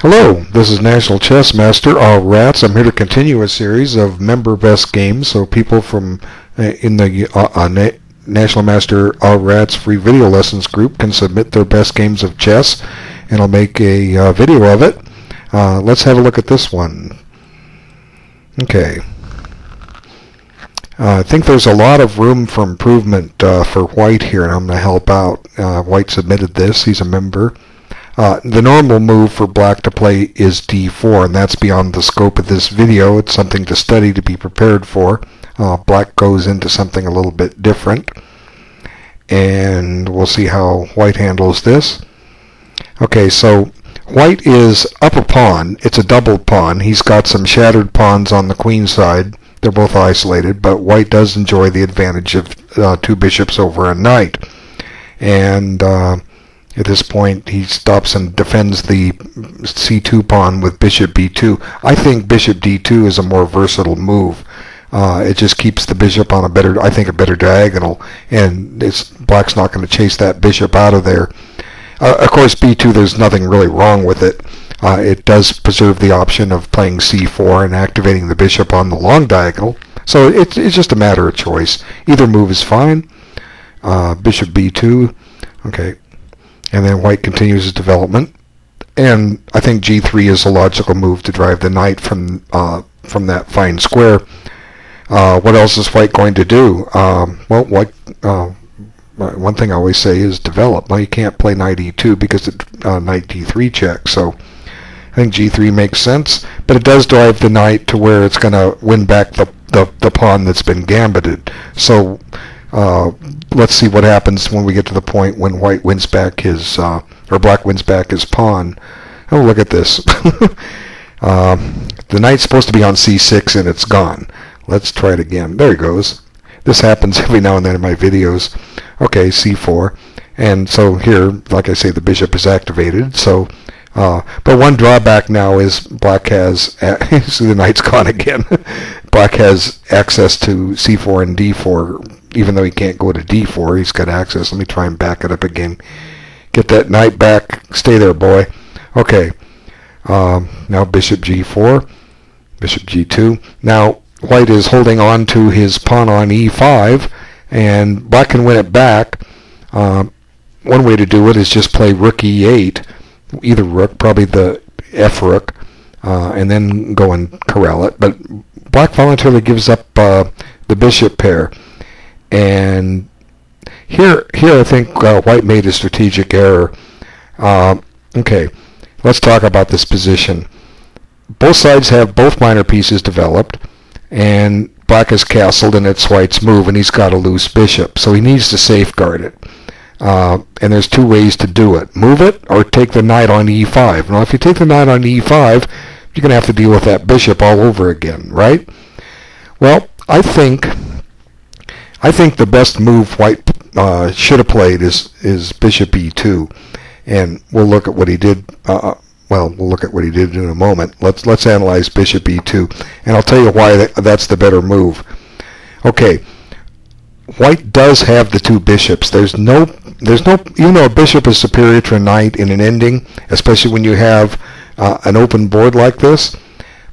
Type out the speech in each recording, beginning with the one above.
Hello, this is National Chess Master All Rats. I'm here to continue a series of member best games, so people from in the National Master All Rats free video lessons group can submit their best games of chess, and I'll make a video of it. Let's have a look at this one. Okay. I think there's a lot of room for improvement for White here, and I'm going to help out. White submitted this. He's a member. The normal move for Black to play is d4, and that's beyond the scope of this video. It's something to study, to be prepared for. Black goes into something a little bit different, and we'll see how White handles this. Okay, so White is up a pawn. It's a double pawn. He's got some shattered pawns on the queen side. They're both isolated, but White does enjoy the advantage of two bishops over a knight. And at this point, he stops and defends the c2 pawn with bishop b2. I think bishop d2 is a more versatile move. It just keeps the bishop on a better diagonal, and Black's not going to chase that bishop out of there. Of course, b2, there's nothing really wrong with it. It does preserve the option of playing c4 and activating the bishop on the long diagonal. So it's just a matter of choice. Either move is fine. Bishop b2. Okay. And then White continues his development, and I think g3 is a logical move to drive the knight from that fine square. What else is White going to do? Well, White, one thing I always say is develop. Well, you can't play knight e2 because it's knight d3 check. So I think g3 makes sense, but it does drive the knight to where it's going to win back the pawn that's been gambited. So let's see what happens when we get to the point when White wins back his, or Black wins back his pawn. Oh, look at this. The knight's supposed to be on c6 and it's gone. Let's try it again. There it goes. This happens every now and then in my videos. Okay, c4. And so here, like I say, the bishop is activated. So, but one drawback now is Black has, see, the knight's gone again. Black has access to c4 and d4. Even though he can't go to d4, he's got access. Let me try and back it up again. Get that knight back. Stay there, boy. Okay. Now bishop g4, bishop g2. Now White is holding on to his pawn on e5, and Black can win it back. One way to do it is just play rook e8, either rook, probably the f rook, and then go and corral it. But Black voluntarily gives up the bishop pair. And here I think White made a strategic error. Okay, let's talk about this position. Both sides have both minor pieces developed, and Black is castled, and it's White's move, and he's got a loose bishop, so he needs to safeguard it. And there's two ways to do it: move it or take the knight on e5. Now, if you take the knight on e5, you're going to have to deal with that bishop all over again, right? Well, I think the best move White should have played is bishop e2, and we'll look at what he did. We'll look at what he did in a moment. Let's analyze bishop e2, and I'll tell you why that's the better move. Okay, White does have the two bishops. There's no, even though a bishop is superior to a knight in an ending, especially when you have an open board like this,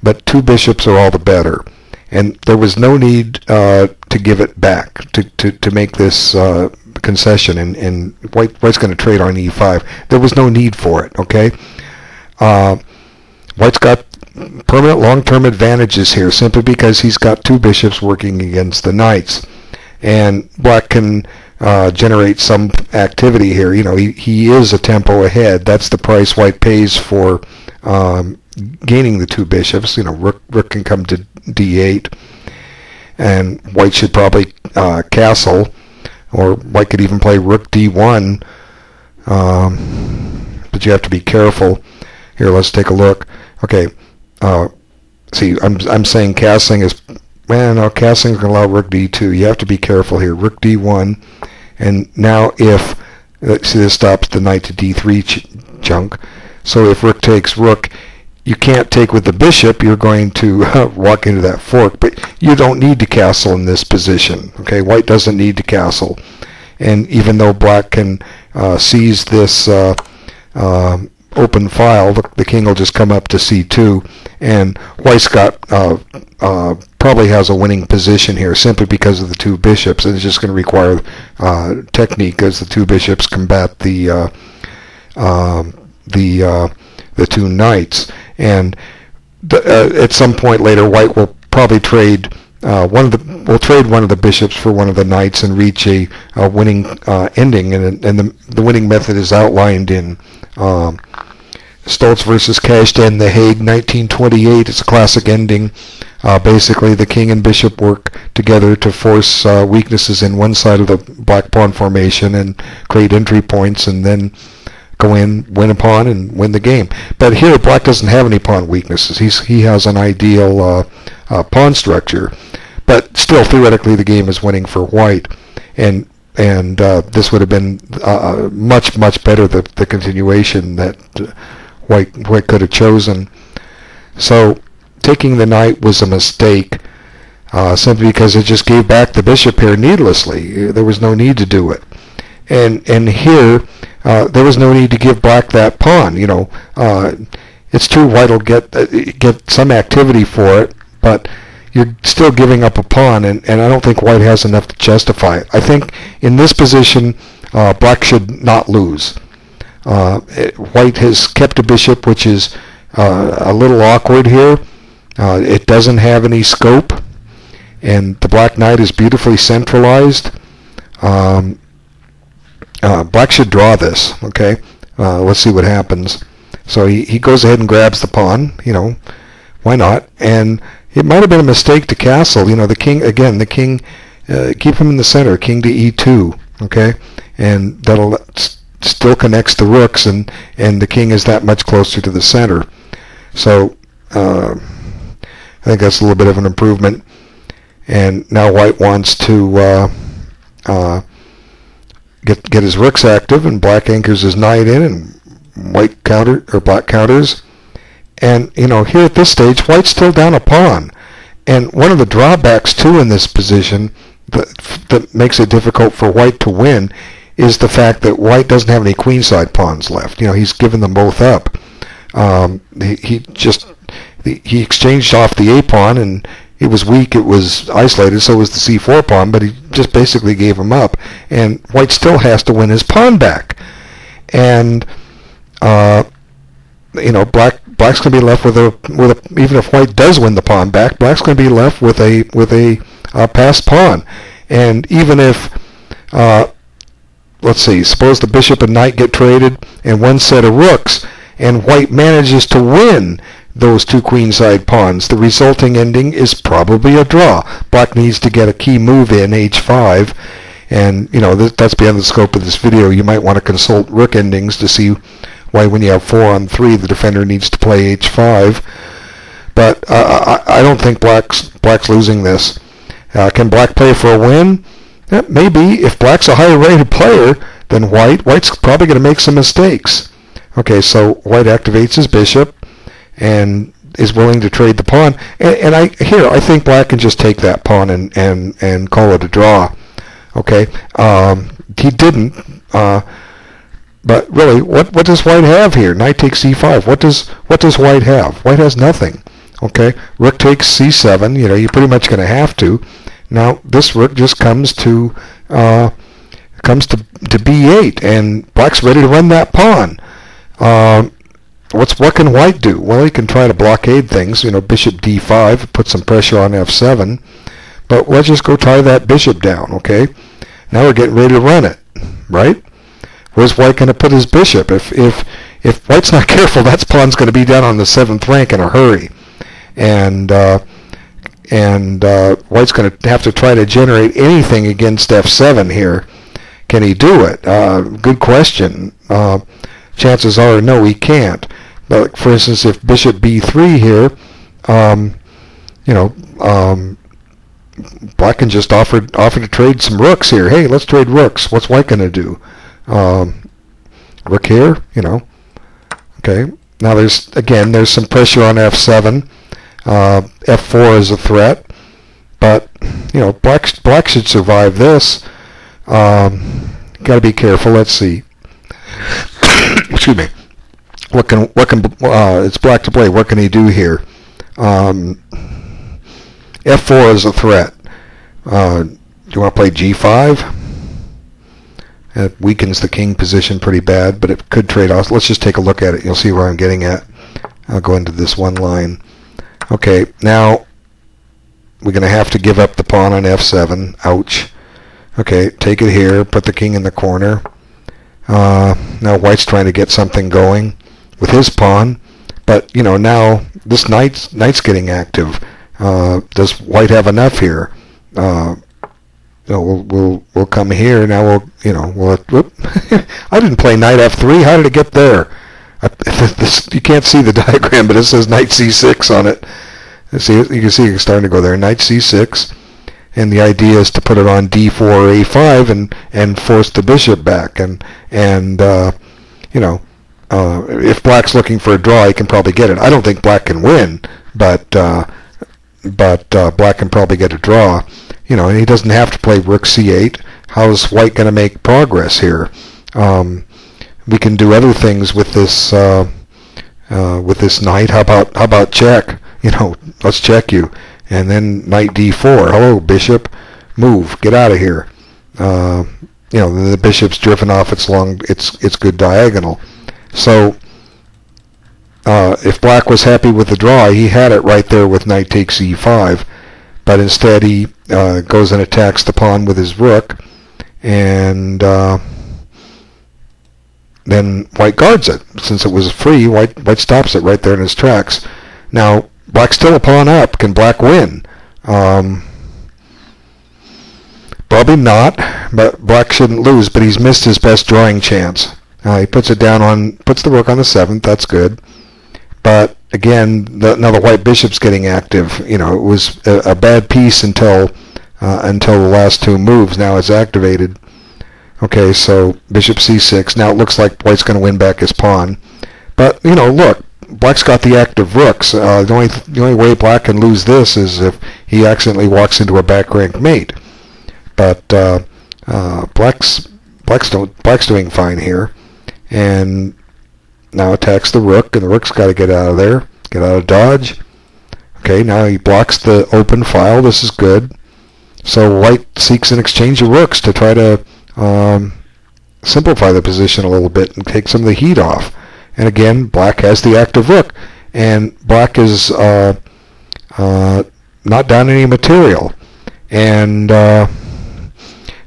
but two bishops are all the better. And there was no need to give it back, to make this concession, and White's going to trade on e5. There was no need for it, okay? White's got permanent long-term advantages here simply because he's got two bishops working against the knights. And Black can generate some activity here. You know, he is a tempo ahead. That's the price White pays for gaining the two bishops. You know, rook can come to d8, and White should probably castle, or White could even play rook d1, but you have to be careful. Here, let's take a look. Okay, see, I'm saying castling is, man, no, castling is going to allow rook d2. You have to be careful here. Rook d1, and now if, see, this stops the knight to d3 chunk. So if rook takes rook, you can't take with the bishop. You're going to walk into that fork, but you don't need to castle in this position. Okay, White doesn't need to castle, and even though Black can seize this open file, the king will just come up to c2, and white's got probably has a winning position here simply because of the two bishops, and it's just going to require technique as the two bishops combat the two knights. And at some point later, white will probably trade one of the bishops for one of the knights and reach a winning ending, and the winning method is outlined in Stoltz versus Kashtan, The Hague, 1928. It's a classic ending. Basically, the king and bishop work together to force weaknesses in one side of the black pawn formation and create entry points, and then go in, win a pawn, and win the game. But here, black doesn't have any pawn weaknesses. He has an ideal pawn structure, but still, theoretically, the game is winning for white. And this would have been much better, the continuation that white could have chosen. So taking the knight was a mistake, simply because it just gave back the bishop here needlessly. There was no need to do it. And here, there was no need to give black that pawn. It's true white will get some activity for it, but you're still giving up a pawn, and I don't think white has enough to justify it. I think in this position, black should not lose. White has kept a bishop, which is a little awkward here. It doesn't have any scope, and the black knight is beautifully centralized. Black should draw this, okay? Let's see what happens. So he goes ahead and grabs the pawn, why not? And it might have been a mistake to castle. The king, again, keep him in the center, king to e2, okay? And that'll still connects the rooks, and the king is that much closer to the center. So I think that's a little bit of an improvement. And now white wants to get his rooks active, and black anchors his knight in, and black counters. And here at this stage, white's still down a pawn. And one of the drawbacks too in this position that makes it difficult for white to win is the fact that white doesn't have any queenside pawns left. He's given them both up. He exchanged off the a pawn, and it was weak, it was isolated, so was the c4 pawn, but he just basically gave him up. And white still has to win his pawn back. And black's going to be left with a even if white does win the pawn back, black's going to be left with a passed pawn. And even if let's see, suppose the bishop and knight get traded and one set of rooks, and white manages to win those two queenside pawns, the resulting ending is probably a draw. Black needs to get a key move in, h5, and that's beyond the scope of this video. You might want to consult rook endings to see why when you have 4 on 3 the defender needs to play h5. But I don't think black's losing this. Can black play for a win? Maybe. If black's a higher rated player than white's probably going to make some mistakes. Okay, so white activates his bishop and is willing to trade the pawn. And I think black can just take that pawn and call it a draw. Okay, he didn't. But really, what does white have here? Knight takes c5. What does white have? White has nothing. Okay, rook takes c7. You're pretty much going to have to. Now this rook just comes to b8, and black's ready to run that pawn. What can white do? Well, he can try to blockade things. Bishop d5, put some pressure on f7. But let's just go tie that bishop down. Okay, now we're getting ready to run it, right? Where's white going to put his bishop? If white's not careful, that pawn's going to be down on the 7th rank in a hurry, and white's going to have to try to generate anything against f7 here. Can he do it? Good question. Chances are no, he can't. But for instance, if bishop b3 here, black can just offer to trade some rooks here. Hey, let's trade rooks. What's white going to do? Rook here, Okay. Now there's some pressure on f7. F4 is a threat, but black should survive this. Got to be careful. Let's see. Excuse me. it's black to play. What can he do here? F4 is a threat. Do you want to play G5? It weakens the king position pretty bad, but it could trade off. Let's just take a look at it. You'll see where I'm getting at. I'll go into this one line. Okay, now we're going to have to give up the pawn on F7. Ouch. Okay, take it here. Put the king in the corner. Now White's trying to get something going with his pawn, but now this knight's getting active. Does White have enough here? We'll come here now. Whoop. I didn't play knight F3. How did it get there? You can't see the diagram, but it says knight C6 on it. See, you can see it's starting to go there. Knight C6, and the idea is to put it on D4 or A5 and force the bishop back. And if Black's looking for a draw, he can probably get it. I don't think Black can win, but Black can probably get a draw. And he doesn't have to play Rook C8. How's White going to make progress here? We can do other things with this knight. How about check? Let's check you, and then knight D4. Hello, bishop, move, get out of here. The bishop's driven off its good diagonal. So if Black was happy with the draw, he had it right there with knight takes E5. But instead he goes and attacks the pawn with his rook, and then White guards it. Since it was free, White stops it right there in his tracks. Now Black's still a pawn up. Can Black win? Probably not, but Black shouldn't lose, but he's missed his best drawing chance. He puts the rook on the 7th, that's good. But again, now the White bishop's getting active. It was a bad piece until the last two moves. Now it's activated. Okay, so bishop c6. Now it looks like White's going to win back his pawn. But look, Black's got the active rooks. The only way Black can lose this is if he accidentally walks into a back rank mate. But Black's doing fine here, and now attacks the rook, and the rook's got to get out of there, get out of dodge. Okay, now he blocks the open file. This is good. So White seeks an exchange of rooks to try to simplify the position a little bit and take some of the heat off. And again, Black has the active rook, and Black is not down any material. And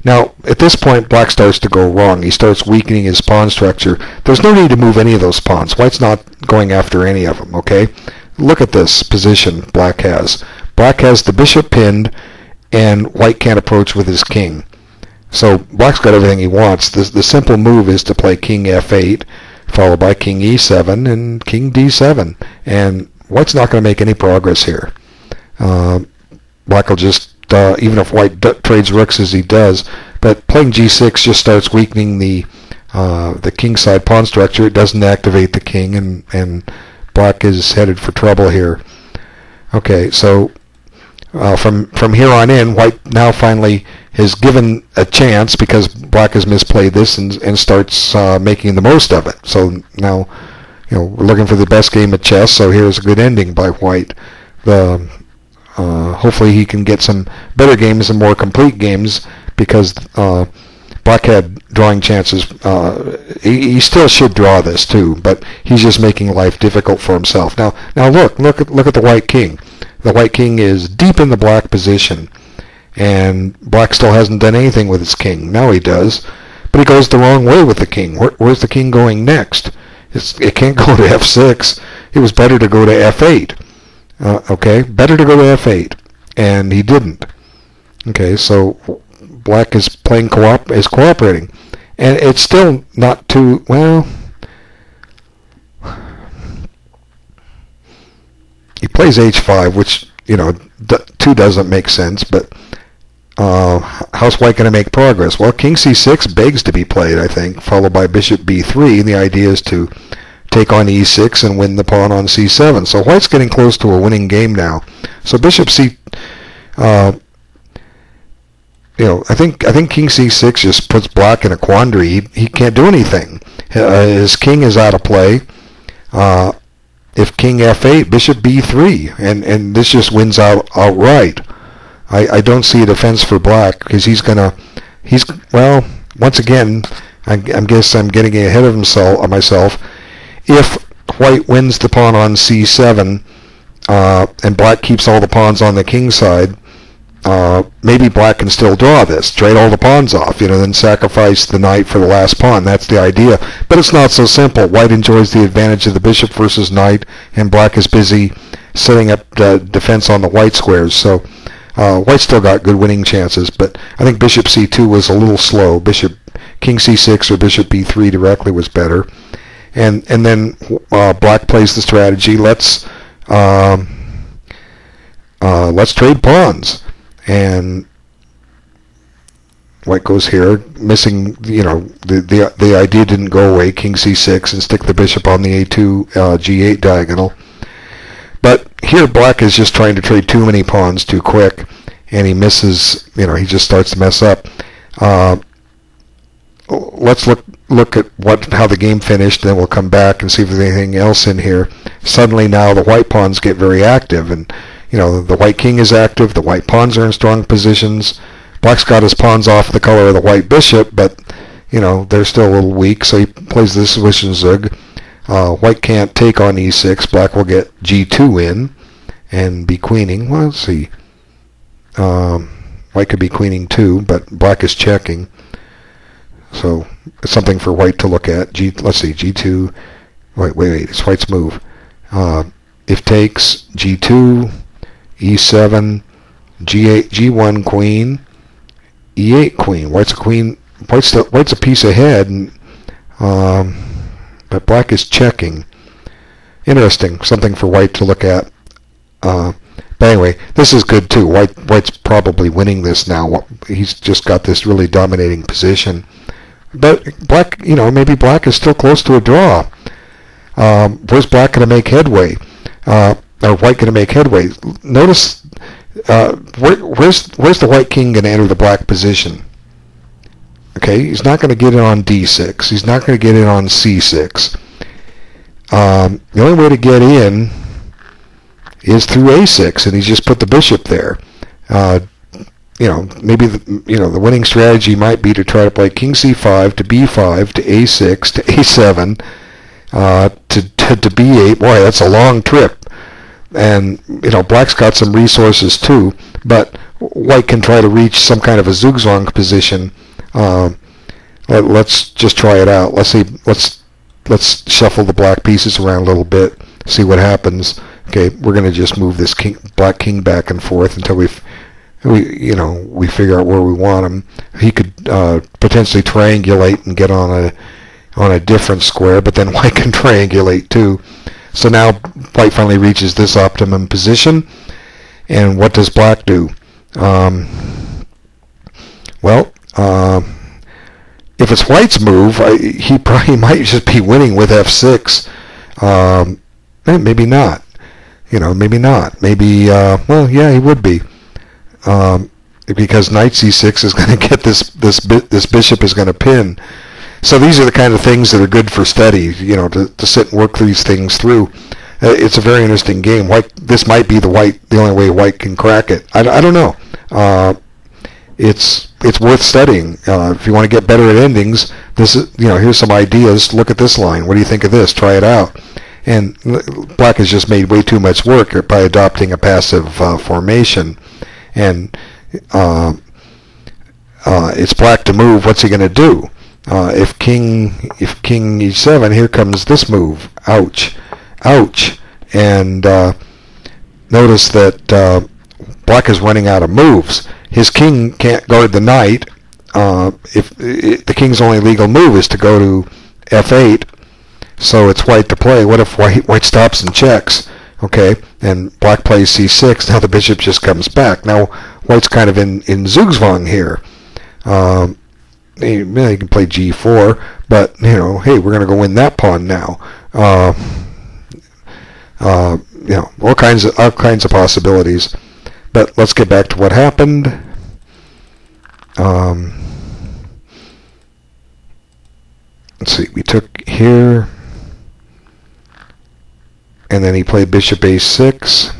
now, at this point, Black starts to go wrong. He starts weakening his pawn structure. There's no need to move any of those pawns. White's not going after any of them, okay? Look at this position Black has. Black has the bishop pinned, and White can't approach with his king. So Black's got everything he wants. The simple move is to play king F8, followed by king E7 and king D7. And White's not going to make any progress here. Black will just... even if White trades rooks as he does, but playing G6 just starts weakening the kingside pawn structure. It doesn't activate the king, and Black is headed for trouble here. Okay, so from here on in, White now finally is given a chance because Black has misplayed this and starts making the most of it. So now, we're looking for the best game of chess. So here's a good ending by White. Hopefully he can get some better games and more complete games, because Black had drawing chances. He still should draw this too, but he's just making life difficult for himself. Now look at the White king. The White king is deep in the Black position, and Black still hasn't done anything with his king. Now he does, but he goes the wrong way with the king. Where's the king going next? It can't go to F6. It was better to go to F8. Okay, better to go to F8, and he didn't. Okay, so Black is playing cooperating, and it's still not too well. He plays H5, which 2 doesn't make sense, but how's White going to make progress? Well, king C6 begs to be played, I think, followed by bishop B3, and the idea is to take on E6 and win the pawn on C7. So White's getting close to a winning game now. So bishop C, I think king C6 just puts Black in a quandary. He can't do anything. His king is out of play. If king f8, bishop b3, and this just wins outright. I don't see a defense for black because well, once again, I guess I'm getting ahead of myself. If white wins the pawn on c7 and black keeps all the pawns on the king side, maybe black can still draw this, trade all the pawns off, then sacrifice the knight for the last pawn. That's the idea. But it's not so simple. White enjoys the advantage of the bishop versus knight, and black is busy setting up defense on the white squares. So white still got good winning chances, but I think bishop c2 was a little slow. King c6 or bishop b3 directly was better. And then black plays the strategy. Let's trade pawns. And white goes here, missing, the idea didn't go away, king c6, and stick the bishop on the a2, g8 diagonal. But here black is just trying to trade too many pawns too quick, and he misses, he just starts to mess up. Let's look at how the game finished, then we'll come back and see if there's anything else in here. Suddenly now the white pawns get very active, and the white king is active, the white pawns are in strong positions. Black's got his pawns off the color of the white bishop, but they're still a little weak, so he plays this Zwischenzug. White can't take on e6. Black will get g2 in and be queening. Well, let's see. White could be queening too, but black is checking. So it's something for white to look at. Let's see, g2. Wait, it's white's move. If takes, g2, e7, g8, g1 queen, e8 queen. White's a queen. White's a piece ahead, and but black is checking. Interesting, something for white to look at. But anyway, this is good too. White's probably winning this now. He's just got this really dominating position. But black, maybe black is still close to a draw. Where's black going to make headway? Or white going to make headway? Notice where's the white king going to enter the black position? Okay, he's not going to get in on d6. He's not going to get in on c6. The only way to get in is through a6, and he's just put the bishop there. Maybe the winning strategy might be to try to play king c5 to b5 to a6 to a7 to b8. Boy, that's a long trip. And black's got some resources too, but white can try to reach some kind of a zugzwang position. Let's just try it out. Let's shuffle the black pieces around a little bit, see what happens. Okay, we're going to just move this black king back and forth until we figure out where we want him. He could potentially triangulate and get on a different square, but then white can triangulate too. So now white finally reaches this optimum position, and what does black do? If it's white's move, he probably might just be winning with f6. Maybe not. Maybe not. Maybe, yeah, he would be. Because knight c6 is going to get this bishop is going to pin. So these are the kind of things that are good for study, to sit and work these things through. It's a very interesting game. This might be the only way white can crack it. I don't know. It's worth studying. If you want to get better at endings, here's some ideas. Look at this line. What do you think of this? Try it out. And black has just made way too much work by adopting a passive formation. And it's black to move. What's he going to do? If king e7, here comes this move. Ouch, ouch. And notice that black is running out of moves. His king can't guard the knight. If the king's only legal move is to go to f8, so it's white to play. What if white stops and checks? Okay, and black plays c6. Now the bishop just comes back. Now white's kind of in zugzwang here. He can play g4, but hey, we're going to go win that pawn now. All kinds of possibilities. But let's get back to what happened. Let's see. We took here. and then he played bishop a6.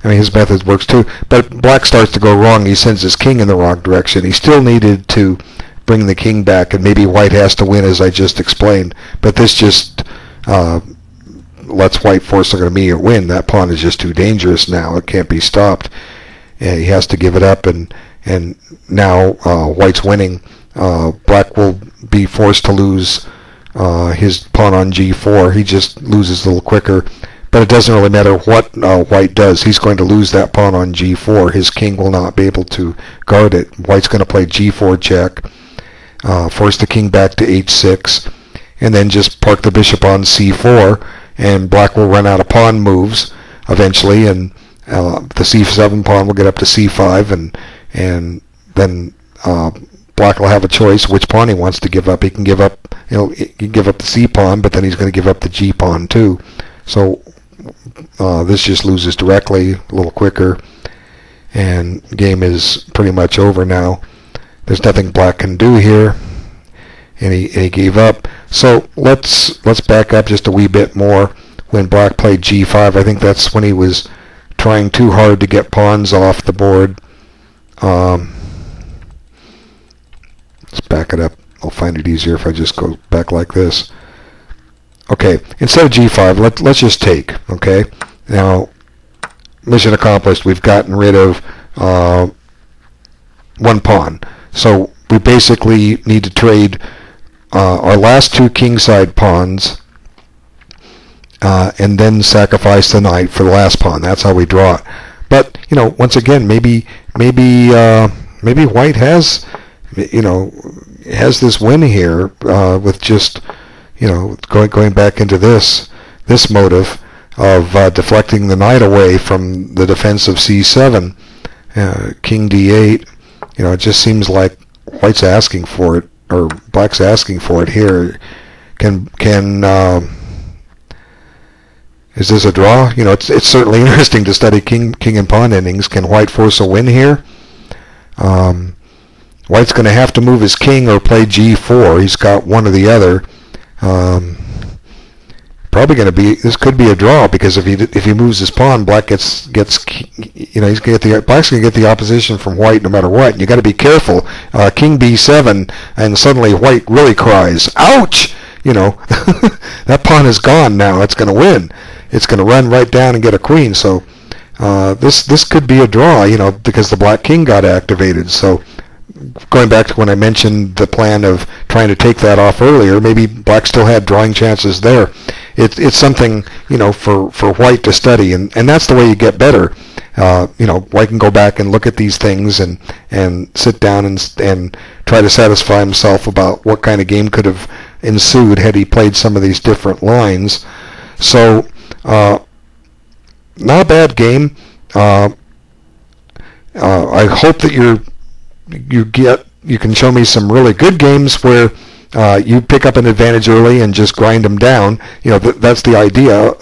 I mean, his method works too, but black starts to go wrong. He sends his king in the wrong direction. He still needed to bring the king back, and maybe white has to win, as I just explained. But this just lets white force an immediate win. That pawn is just too dangerous now. It can't be stopped. And he has to give it up, and now white's winning. Black will be forced to lose his pawn on g4. He just loses a little quicker. But it doesn't really matter what white does. He's going to lose that pawn on g4. His king will not be able to guard it. White's going to play g4 check, force the king back to h6, and then just park the bishop on c4, and black will run out of pawn moves eventually, and the c7 pawn will get up to c5, and then black will have a choice which pawn he wants to give up. He can give up, he can give up the c pawn, but then he's going to give up the g pawn too. So this just loses directly, a little quicker, and game is pretty much over now. There's nothing black can do here, and he gave up. So let's back up just a wee bit more. When black played g5, I think that's when he was trying too hard to get pawns off the board. Let's back it up. I'll find it easier if I just go back like this. Okay, instead of g5, let's just take. Okay, now mission accomplished. We've gotten rid of one pawn. So we basically need to trade our last two kingside pawns and then sacrifice the knight for the last pawn. That's how we draw it. But once again, maybe white has has this win here with just going back into this motive of deflecting the knight away from the defense of c7, king d8. It just seems like white's asking for it, or black's asking for it here. Is this a draw? It's certainly interesting to study king and pawn endings. Can white force a win here? White's going to have to move his king or play g4. He's got one or the other. Probably going to be, this could be a draw, because if he moves his pawn, black gets black's going to get the opposition from white no matter what. And you got to be careful. King b7, and suddenly white really cries, "Ouch!" That pawn is gone now. It's going to win. It's going to run right down and get a queen. So this could be a draw, because the black king got activated. So going back to when I mentioned the plan of trying to take that off earlier, maybe black still had drawing chances there. It's something for white to study, and that's the way you get better. White can go back and look at these things and sit down and try to satisfy himself about what kind of game could have ensued had he played some of these different lines. So not a bad game. I hope that you can show me some really good games where you pick up an advantage early and just grind them down. That's the idea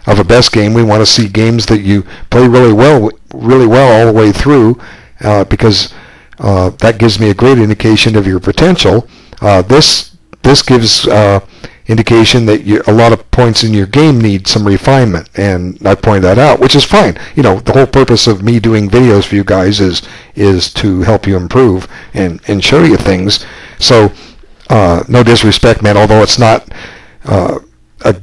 of a best game. We want to see games that you play really well all the way through, because that gives me a great indication of your potential. This gives indication that a lot of points in your game need some refinement, and I point that out, which is fine. The whole purpose of me doing videos for you guys is to help you improve and show you things. So no disrespect, man, although it's not a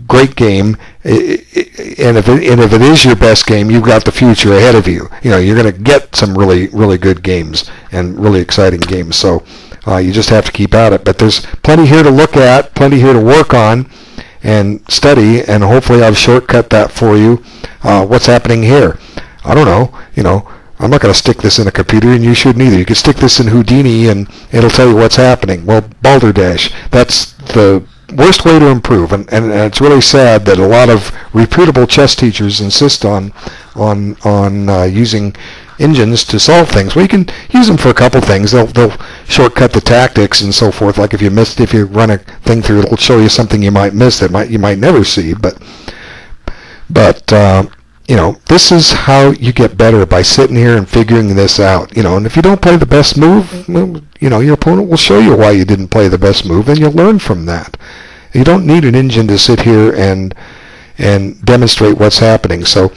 great game, and if it is your best game, you've got the future ahead of you. You're going to get some really, really good games and really exciting games. So you just have to keep at it. But there's plenty here to look at, plenty here to work on and study, and hopefully I've shortcut that for you. What's happening here? I don't know. I'm not going to stick this in a computer, and you shouldn't either. You can stick this in Houdini, and it'll tell you what's happening. Well, balderdash. That's the worst way to improve, and it's really sad that a lot of reputable chess teachers insist on using engines to solve things. Well, you can use them for a couple things. They'll shortcut the tactics and so forth. Like if you run a thing through, it'll show you something you might miss that you might never see. But this is how you get better, by sitting here and figuring this out. And if you don't play the best move, your opponent will show you why you didn't play the best move, and you'll learn from that. You don't need an engine to sit here and and demonstrate what's happening. So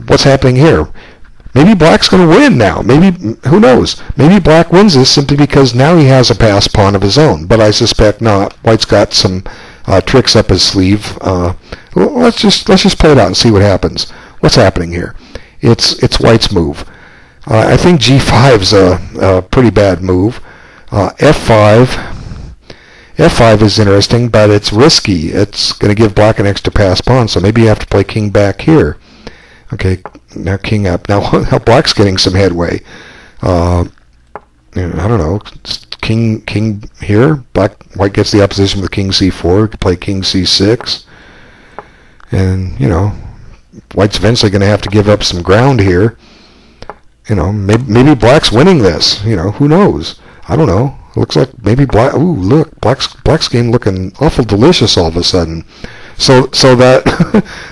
what's happening here? Maybe black's going to win now. Maybe, who knows? Maybe black wins this simply because now he has a pass pawn of his own. But I suspect not. White's got some tricks up his sleeve. Let's just play it out and see what happens. What's happening here? It's White's move. I think G5's a pretty bad move. F5 is interesting, but it's risky. It's going to give black an extra pass pawn, so maybe you have to play king back here. Okay, now king up. Now black's getting some headway. I don't know. King here. White gets the opposition with king c4. Could play king c6, and White's eventually going to have to give up some ground here. Maybe black's winning this. Who knows? I don't know. It looks like maybe black. Ooh, look, black's game looking awful delicious all of a sudden. So that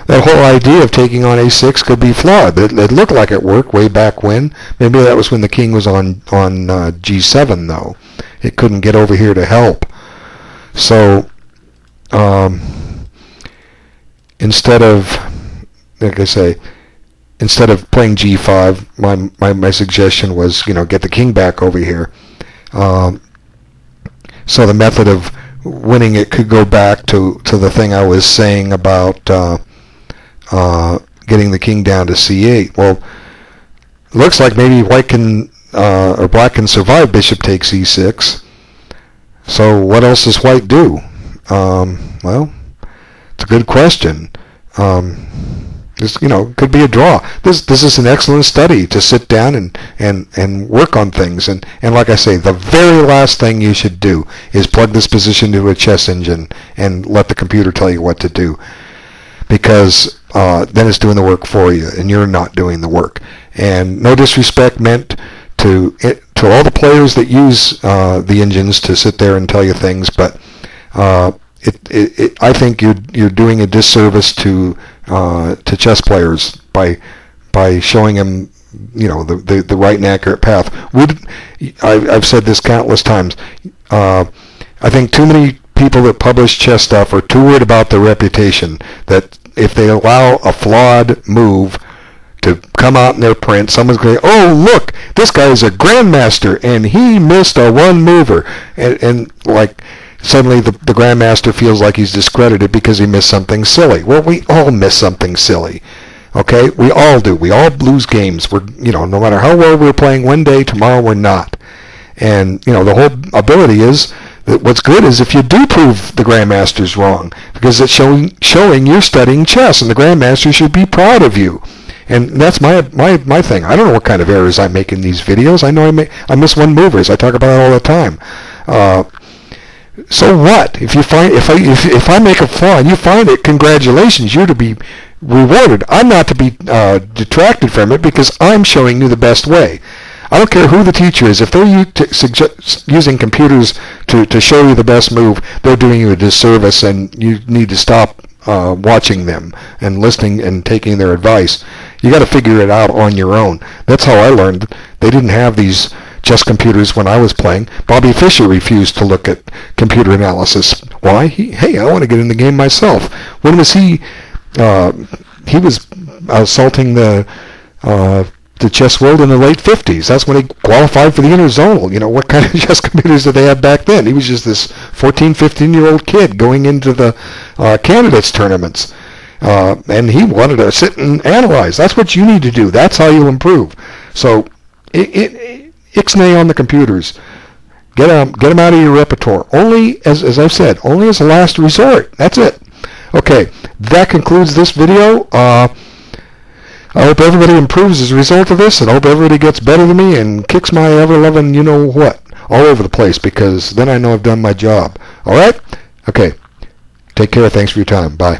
that whole idea of taking on a6 could be flawed. It looked like it worked way back when. Maybe that was when the king was on g7 though. It couldn't get over here to help. So instead of, like I say, instead of playing g5, my suggestion was get the king back over here. So the method of winning it could go back to the thing I was saying about getting the king down to c8. Well, it looks like maybe white can or black can survive bishop takes e6. So what else does white do? Well, it's a good question. This could be a draw. This is an excellent study to sit down and work on things. And like I say, the very last thing you should do is plug this position into a chess engine and let the computer tell you what to do, because then it's doing the work for you and you're not doing the work. And no disrespect meant to all the players that use the engines to sit there and tell you things, but I think you're doing a disservice to chess players by showing them the right and accurate path. I've said this countless times. I think too many people that publish chess stuff are too worried about their reputation, that if they allow a flawed move to come out in their print, someone's going to, oh look, this guy is a grandmaster and he missed a one mover, and like suddenly the grandmaster feels like he's discredited because he missed something silly. Well, we all miss something silly. Okay, we all do. We all lose games. We're no matter how well we're playing one day, tomorrow we're not. And the whole ability is that what's good is if you do prove the grandmaster's wrong, because it's showing you're studying chess, and the grandmaster should be proud of you. And that's my thing. I don't know what kind of errors I make in these videos. I know I miss one movers. I talk about it all the time. So what? If I make a flaw and you find it, congratulations, you're to be rewarded. I'm not to be detracted from it because I'm showing you the best way. I don't care who the teacher is. If they're using computers to show you the best move, they're doing you a disservice, and you need to stop watching them and listening and taking their advice. You got to figure it out on your own. That's how I learned. They didn't have these chess computers when I was playing. Bobby Fischer refused to look at computer analysis. Why? Hey, I want to get in the game myself. When was he? He was assaulting the chess world in the late 50s. That's when he qualified for the interzonal. What kind of chess computers did they have back then? He was just this 14, 15-year-old kid going into the candidates tournaments. And he wanted to sit and analyze. That's what you need to do. That's how you improve. So, ixnay on the computers. Get them out of your repertoire. Only, as I've said, only as a last resort. That's it. Okay, that concludes this video. I hope everybody improves as a result of this, and I hope everybody gets better than me and kicks my ever-loving you-know-what all over the place, because then I know I've done my job. All right? Okay. Take care. Thanks for your time. Bye.